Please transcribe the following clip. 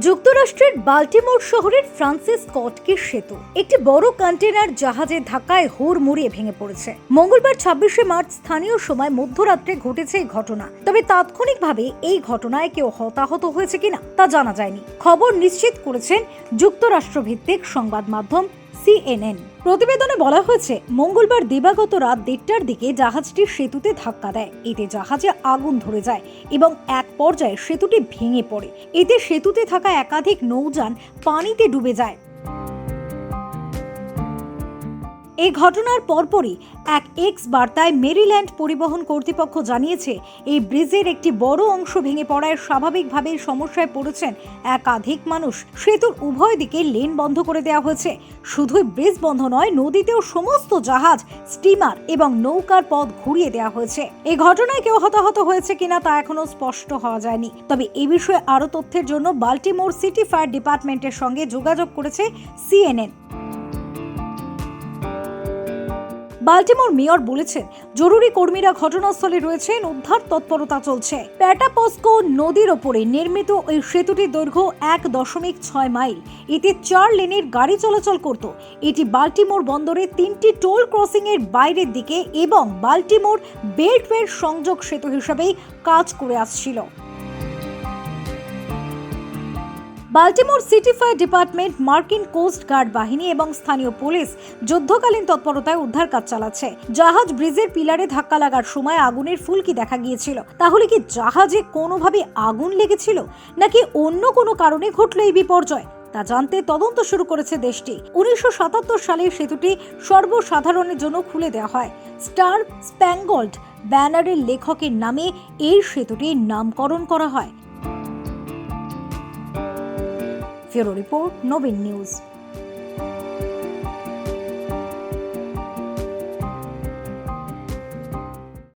যুক্তরাষ্ট্রের বাল্টিমোর শহরের ফ্রান্সিস স্কটকে সেতু একটি বড় কন্টেনার জাহাজের ধাক্কায় হুড়মুড়িয়ে ভেঙে পড়েছে। মঙ্গলবার 26শে মার্চ স্থানীয় সময় মধ্যরাত্রে ঘটেছে এই ঘটনা। তবে তাৎক্ষণিকভাবে এই ঘটনায় কেউ হতাহত হয়েছে কিনা তা জানা যায়নি। খবর নিশ্চিত করেছেন যুক্তরাষ্ট্র ভিত্তিক সংবাদ মাধ্যম CNN। প্রতিবেদনে বলা হয়েছে, মঙ্গলবার দিবাগত রাত 1টার দিকে জাহাজটি সেতুতে ধাক্কা দেয়। এতে জাহাজে আগুন ধরে যায় এবং এক পর্যায়ে সেতুটি ভেঙে পড়ে। এতে সেতুতে থাকা একাধিক নৌযান পানিতে ডুবে যায়। এই ঘটনার পরপরই এক এক্স বার্তায় মেরিল্যান্ড পরিবহন কর্তৃপক্ষ জানিয়েছে, এই ব্রিজের একটি বড় অংশ ভেঙে পড়ায় স্বাভাবিকভাবেই সমস্যায় পড়েছেন একাধিক মানুষ। সেতুর উভয় দিকে লেন বন্ধ করে দেওয়া হয়েছে। শুধুই ব্রিজ বন্ধ নয়, নদীতেও সমস্ত জাহাজ, স্টিমার এবং নৌকার পথ ঘুরিয়ে দেওয়া হয়েছে। এই ঘটনায় কেউ হতাহত হয়েছে কিনা তা এখনো স্পষ্ট হওয়া যায়নি। তবে এ বিষয়ে আরও তথ্যের জন্য বাল্টিমোর সিটি ফায়ার ডিপার্টমেন্টের সঙ্গে যোগাযোগ করেছে CNN। বাল্টিমোর মেয়র বলেছেন, জরুরি কর্মীরা ঘটনাস্থলে রয়েছেন, উদ্ধার তৎপরতা চলছে। প্যাটাপস্কো নদীর ওপরে নির্মিত এই সেতুটির দৈর্ঘ্য 1.6 মাইল। এতে 4 লেনের গাড়ি চলাচল করত। এটি বাল্টিমোর বন্দরে 3টি টোল ক্রসিং এর বাইরের দিকে এবং বাল্টিমোর বেল্টওয়ের সংযোগ সেতু হিসেবেই কাজ করে আসছিল। বাল্টিমোর সিটি ফায়ার ডিপার্টমেন্ট, মার্কিন কোস্ট গার্ড বাহিনী এবং স্থানীয় পুলিশ যুদ্ধকালীন তৎপরতায় উদ্ধার কাজ চালাচ্ছে। জাহাজ ব্রিজের পিলারে ধাক্কা লাগার সময় আগুনের ফুলকি দেখা গিয়েছিল। তাহলে কি জাহাজে কোনোভাবে আগুন লেগেছিল, নাকি অন্য কোনো কারণে ঘটল এই বিপর্যয়? তা জানতে তদন্ত শুরু করেছে দেশটি। 1977 সালে সেতুটি সর্বসাধারণের জন্য খুলে দেওয়া হয়। স্টার স্প্যাঙ্গলড ব্যানারের লেখকের নামে এই সেতুটির নামকরণ করা হয়। Bureau Report, Novin News।